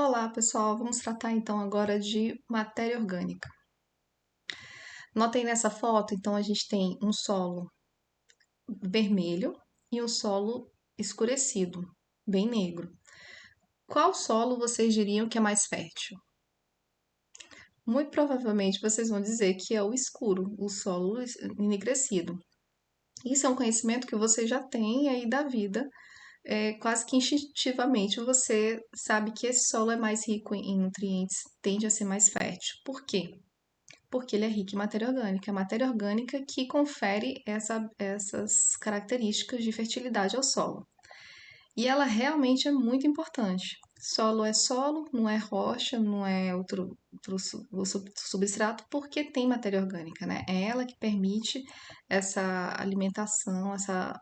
Olá, pessoal. Vamos tratar então agora de matéria orgânica. Notem nessa foto, então a gente tem um solo vermelho e um solo escurecido, bem negro. Qual solo vocês diriam que é mais fértil? Muito provavelmente vocês vão dizer que é o escuro, o solo enegrecido. Isso é um conhecimento que você já tem aí da vida. Quase que instintivamente você sabe que esse solo é mais rico em nutrientes, tende a ser mais fértil. Por quê? Porque ele é rico em matéria orgânica. É a matéria orgânica que confere essas características de fertilidade ao solo. E ela realmente é muito importante. Solo, não é rocha, não é outro substrato, porque tem matéria orgânica, né? É ela que permite essa alimentação, essa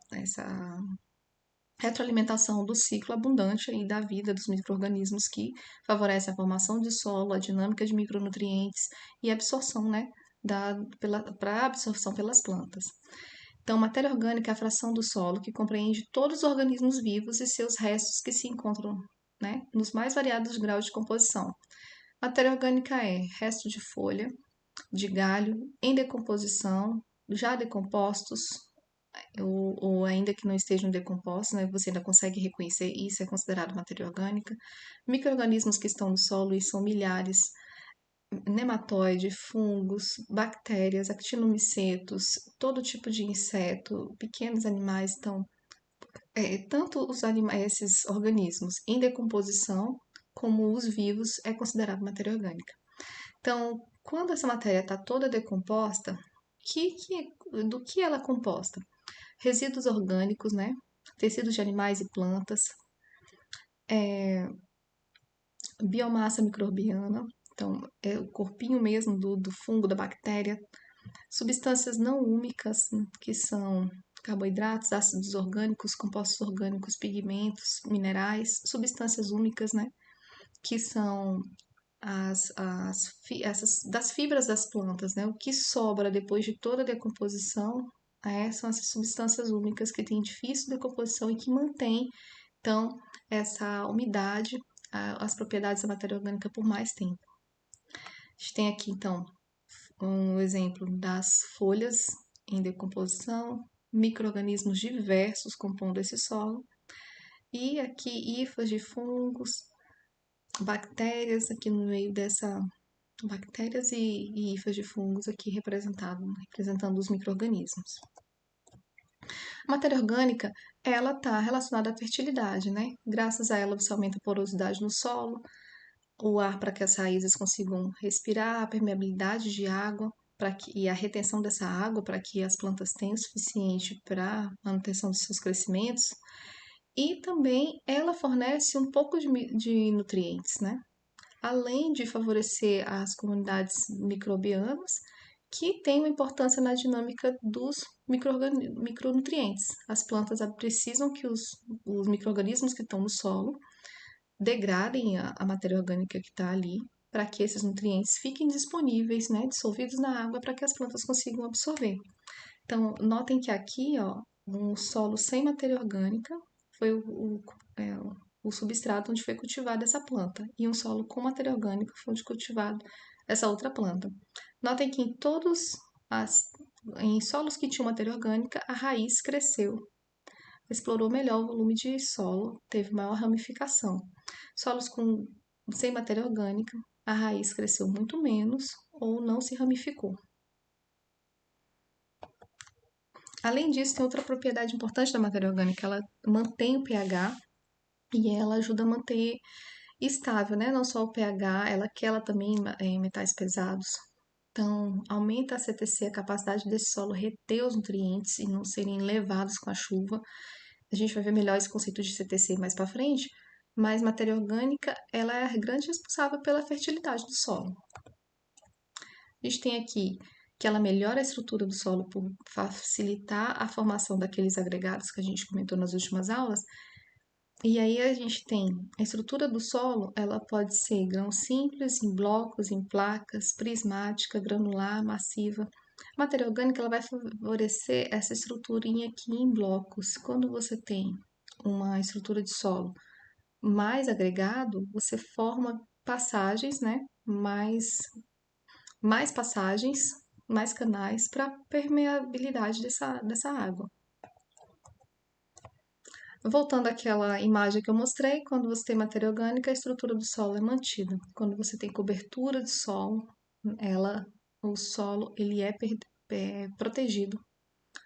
retroalimentação do ciclo abundante aí da vida dos micro-organismos que favorece a formação de solo, a dinâmica de micronutrientes e a absorção, né, para absorção pelas plantas. Então, matéria orgânica é a fração do solo que compreende todos os organismos vivos e seus restos que se encontram, né, nos mais variados graus de composição. Matéria orgânica é resto de folha, de galho, em decomposição, já decompostos, ou ainda que não estejam decompostos, né, você ainda consegue reconhecer isso, é considerado matéria orgânica. Micro-organismos que estão no solo, e são milhares, nematóide, fungos, bactérias, actinomicetos, todo tipo de inseto, pequenos animais, então, tanto esses organismos em decomposição, como os vivos, é considerado matéria orgânica. Então, quando essa matéria está toda decomposta, do que ela é composta? Resíduos orgânicos, né? Tecidos de animais e plantas, biomassa microbiana, então é o corpinho mesmo do fungo, da bactéria, substâncias não úmicas, que são carboidratos, ácidos orgânicos, compostos orgânicos, pigmentos, minerais, substâncias úmicas, né? Que são essas, das fibras das plantas, né? O que sobra depois de toda a decomposição são essas substâncias úmicas que têm difícil decomposição e que mantêm, então, essa umidade, as propriedades da matéria orgânica por mais tempo. A gente tem aqui, então, um exemplo das folhas em decomposição, micro-organismos diversos compondo esse solo, e aqui hifas de fungos, bactérias aqui no meio dessa bactérias e hifas de fungos aqui representando os micro-organismos. A matéria orgânica, ela está relacionada à fertilidade, né? Graças a ela você aumenta a porosidade no solo, o ar para que as raízes consigam respirar, a permeabilidade de água e a retenção dessa água para que as plantas tenham o suficiente para a manutenção dos seus crescimentos. E também ela fornece um pouco de nutrientes, né? Além de favorecer as comunidades microbianas, que têm uma importância na dinâmica dos micronutrientes. As plantas precisam que os micro-organismos que estão no solo degradem a matéria orgânica que está ali, para que esses nutrientes fiquem disponíveis, né, dissolvidos na água, para que as plantas consigam absorver. Então, notem que aqui, ó, um solo sem matéria orgânica foi o substrato onde foi cultivada essa planta, e um solo com matéria orgânica foi onde cultivado essa outra planta. Notem que em solos que tinham matéria orgânica, a raiz cresceu, explorou melhor o volume de solo, teve maior ramificação. Solos sem matéria orgânica, a raiz cresceu muito menos ou não se ramificou. Além disso, tem outra propriedade importante da matéria orgânica, ela mantém o pH e ela ajuda a manter estável, né? Não só o pH, ela quela também em metais pesados. Então, aumenta a CTC, a capacidade desse solo reter os nutrientes e não serem levados com a chuva. A gente vai ver melhor esse conceito de CTC mais para frente, mas matéria orgânica, ela é a grande responsável pela fertilidade do solo. A gente tem aqui que ela melhora a estrutura do solo por facilitar a formação daqueles agregados que a gente comentou nas últimas aulas. E aí a gente tem a estrutura do solo, ela pode ser grão simples, em blocos, em placas, prismática, granular, massiva. A matéria orgânica ela vai favorecer essa estruturinha aqui em blocos. Quando você tem uma estrutura de solo mais agregado, você forma passagens, né? Mais passagens, mais canais para permeabilidade dessa água. Voltando àquela imagem que eu mostrei, quando você tem matéria orgânica, a estrutura do solo é mantida. Quando você tem cobertura de solo, o solo ele é protegido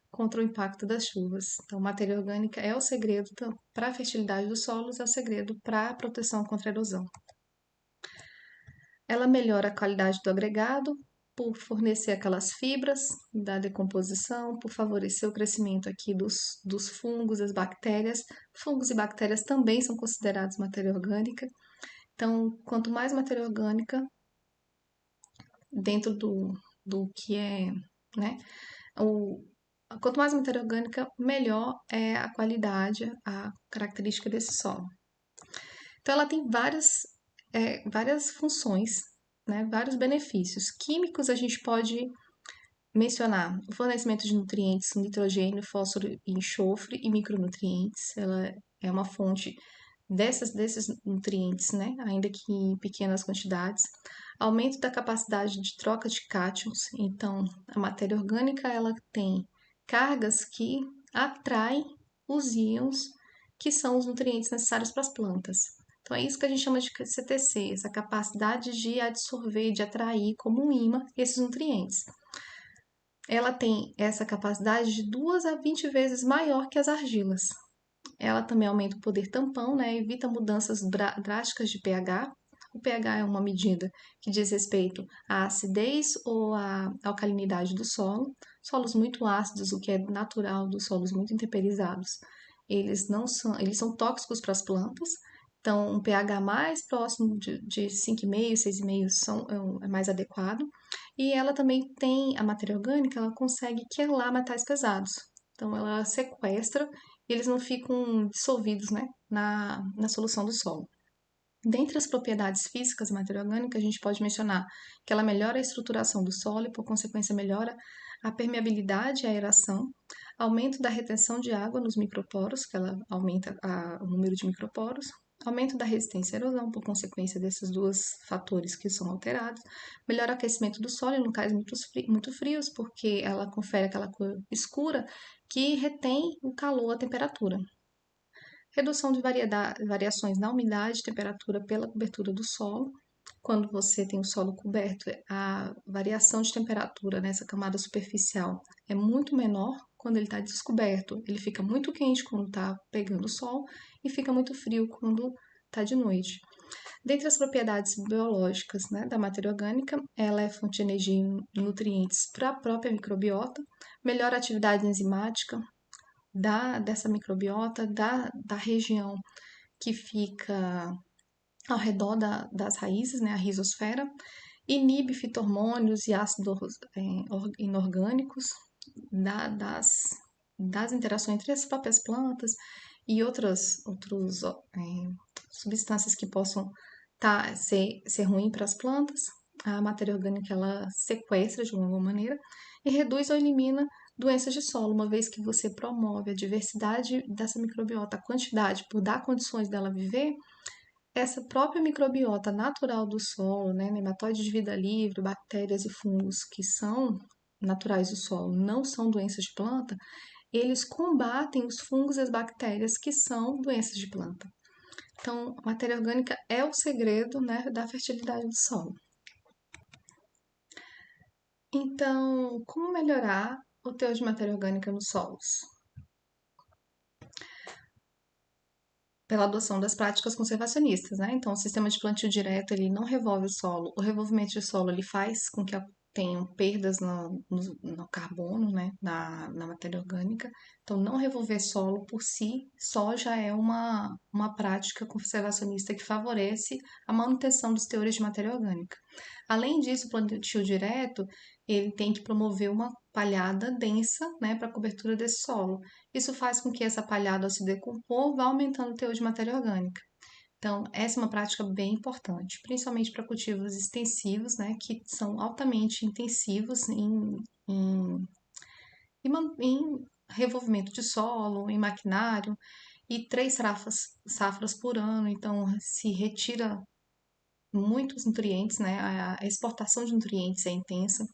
contra o impacto das chuvas. Então, matéria orgânica é o segredo para a fertilidade dos solos, é o segredo para a proteção contra a erosão. Ela melhora a qualidade do agregado por fornecer aquelas fibras da decomposição, por favorecer o crescimento aqui dos fungos, das bactérias. Fungos e bactérias também são considerados matéria orgânica. Então, quanto mais matéria orgânica dentro do que é, né, o, quanto mais matéria orgânica, melhor é a qualidade, a característica desse solo. Então, ela tem várias funções, né, vários benefícios. Químicos, a gente pode mencionar o fornecimento de nutrientes, nitrogênio, fósforo e enxofre e micronutrientes. Ela é uma fonte desses nutrientes, né, ainda que em pequenas quantidades. Aumento da capacidade de troca de cátions. Então, a matéria orgânica ela tem cargas que atraem os íons, que são os nutrientes necessários para as plantas. Então, é isso que a gente chama de CTC, essa capacidade de absorver, de atrair como um imã esses nutrientes. Ela tem essa capacidade de 2 a 20 vezes maior que as argilas. Ela também aumenta o poder tampão, né? Evita mudanças drásticas de pH. O pH é uma medida que diz respeito à acidez ou à alcalinidade do solo. Solos muito ácidos, o que é natural dos solos muito intemperizados, eles são tóxicos para as plantas. Então, um pH mais próximo de 5,5, 6,5 é mais adequado. E ela também tem, a matéria orgânica, ela consegue quelar metais pesados. Então, ela sequestra e eles não ficam dissolvidos, né, na solução do solo. Dentre as propriedades físicas da matéria orgânica, a gente pode mencionar que ela melhora a estruturação do solo e, por consequência, melhora a permeabilidade e a aeração, aumento da retenção de água nos microporos, que ela aumenta o número de microporos, aumento da resistência à erosão, por consequência desses dois fatores que são alterados, melhora o aquecimento do solo em locais muito frios, porque ela confere aquela cor escura que retém o calor, a temperatura. Redução de variações na umidade e temperatura pela cobertura do solo. Quando você tem o solo coberto, a variação de temperatura nessa camada superficial é muito menor quando ele está descoberto. Ele fica muito quente quando está pegando o sol e fica muito frio quando está de noite. Dentre as propriedades biológicas, né, da matéria orgânica, ela é fonte de energia e nutrientes para a própria microbiota, melhora a atividade enzimática, dessa microbiota, da região que fica ao redor das raízes, né, a rizosfera, inibe fitormônios e ácidos inorgânicos das interações entre as próprias plantas e outras substâncias que possam ser ruim para as plantas. A matéria orgânica ela sequestra de alguma maneira e reduz ou elimina doenças de solo, uma vez que você promove a diversidade dessa microbiota, a quantidade, por dar condições dela viver, essa própria microbiota natural do solo, né, nematóides de vida livre, bactérias e fungos que são naturais do solo, não são doenças de planta, eles combatem os fungos e as bactérias que são doenças de planta. Então, a matéria orgânica é o segredo, né, da fertilidade do solo. Então, como melhorar o teor de matéria orgânica nos solos? Pela adoção das práticas conservacionistas, né? Então, o sistema de plantio direto, ele não revolve o solo. O revolvimento de solo, ele faz com que tenham perdas no carbono, né? Na matéria orgânica. Então, não revolver solo por si só já é uma prática conservacionista que favorece a manutenção dos teores de matéria orgânica. Além disso, o plantio direto, ele tem que promover uma palhada densa, né, para a cobertura desse solo. Isso faz com que essa palhada, ao se decompor, vá aumentando o teor de matéria orgânica. Então, essa é uma prática bem importante, principalmente para cultivos extensivos, né, que são altamente intensivos em revolvimento de solo, em maquinário, e 3 safras por ano, então se retira muitos nutrientes, né? A exportação de nutrientes é intensa.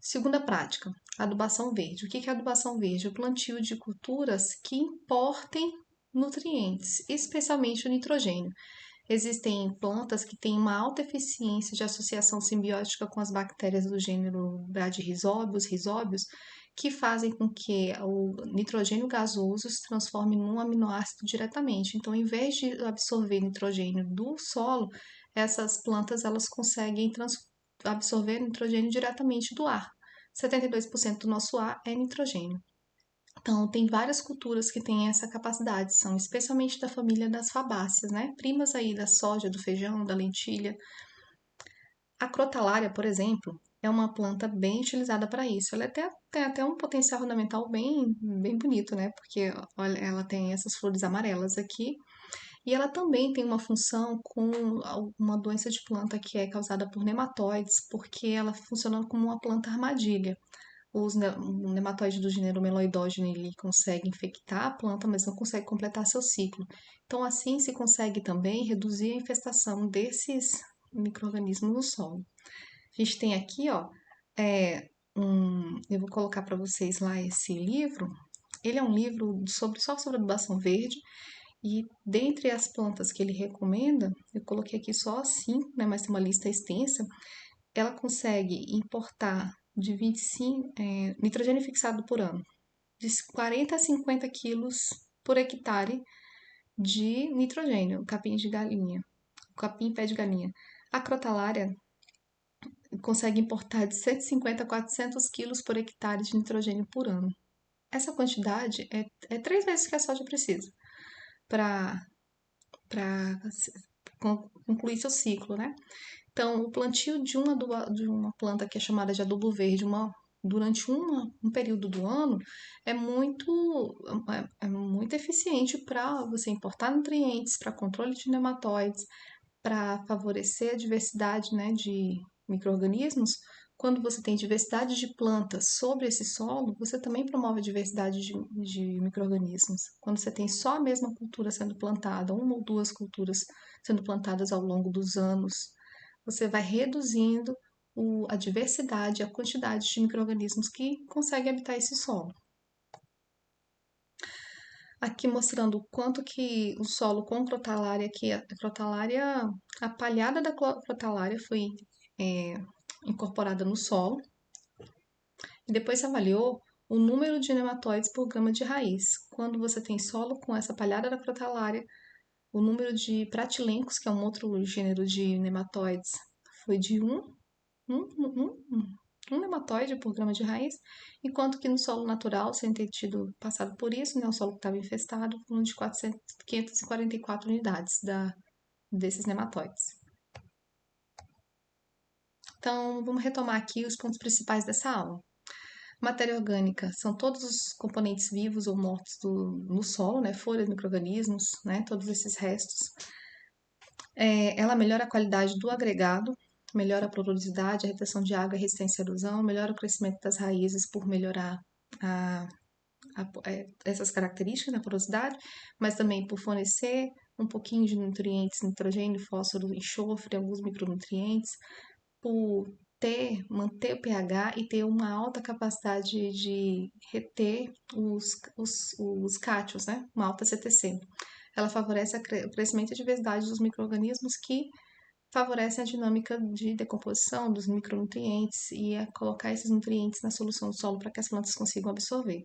Segunda prática, adubação verde. O que é adubação verde? O plantio de culturas que importem nutrientes, especialmente o nitrogênio. Existem plantas que têm uma alta eficiência de associação simbiótica com as bactérias do gênero Bradyrhizóbios, risóbios, que fazem com que o nitrogênio gasoso se transforme num aminoácido diretamente. Então, em vez de absorver nitrogênio do solo, essas plantas elas conseguem absorver nitrogênio diretamente do ar. 72% do nosso ar é nitrogênio. Então, tem várias culturas que têm essa capacidade, são especialmente da família das fabáceas, né? Primas aí da soja, do feijão, da lentilha. A crotalária, por exemplo, é uma planta bem utilizada para isso. Ela tem até um potencial ornamental bem bonito, né? Porque olha, ela tem essas flores amarelas aqui. E ela também tem uma função com uma doença de planta que é causada por nematóides, porque ela funciona como uma planta armadilha. O nematóide do gênero Meloidogene ele consegue infectar a planta, mas não consegue completar seu ciclo. Então, assim se consegue também reduzir a infestação desses micro-organismos no solo. A gente tem aqui, ó, eu vou colocar para vocês lá esse livro. Ele é um livro só sobre adubação verde. E dentre as plantas que ele recomenda, eu coloquei aqui só 5, né, mas tem uma lista extensa. Ela consegue importar de 25, nitrogênio fixado por ano, de 40 a 50 quilos por hectare de nitrogênio, capim de galinha, capim pé de galinha. A crotalária consegue importar de 150 a 400 quilos por hectare de nitrogênio por ano. Essa quantidade é 3 vezes que a soja precisa para concluir seu ciclo, né? Então, o plantio de uma planta que é chamada de adubo verde durante um período do ano é muito eficiente para você importar nutrientes, para controle de nematóides, para favorecer a diversidade, né, de micro-organismos. Quando você tem diversidade de plantas sobre esse solo, você também promove a diversidade de micro-organismos. Quando você tem só a mesma cultura sendo plantada, uma ou duas culturas sendo plantadas ao longo dos anos, você vai reduzindo a diversidade, a quantidade de micro-organismos que conseguem habitar esse solo. Aqui mostrando o quanto que o solo com crotalária, a palhada da crotalária foi é, incorporada no solo e depois se avaliou o número de nematóides por grama de raiz. Quando você tem solo com essa palhada da crotalária, o número de pratilencos, que é um outro gênero de nematóides, foi de um, um nematóide por grama de raiz, enquanto que no solo natural, sem ter tido passado por isso, né, o solo que estava infestado, foram de 544 unidades desses nematóides. Então, vamos retomar aqui os pontos principais dessa aula. Matéria orgânica são todos os componentes vivos ou mortos no solo, né, folhas, micro-organismos, né, todos esses restos. Ela melhora a qualidade do agregado, melhora a porosidade, a retenção de água e resistência à erosão, melhora o crescimento das raízes por melhorar essas características da porosidade, mas também por fornecer um pouquinho de nutrientes, nitrogênio, fósforo, enxofre, alguns micronutrientes, por manter o pH e ter uma alta capacidade de reter os cátions, né? Uma alta CTC. Ela favorece o crescimento e diversidade dos micro-organismos que favorecem a dinâmica de decomposição dos micronutrientes e a colocar esses nutrientes na solução do solo para que as plantas consigam absorver.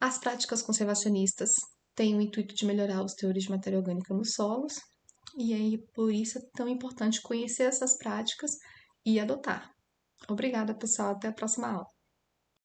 As práticas conservacionistas têm o intuito de melhorar os teores de matéria orgânica nos solos, e aí por isso é tão importante conhecer essas práticas e adotar. Obrigada, pessoal. Até a próxima aula.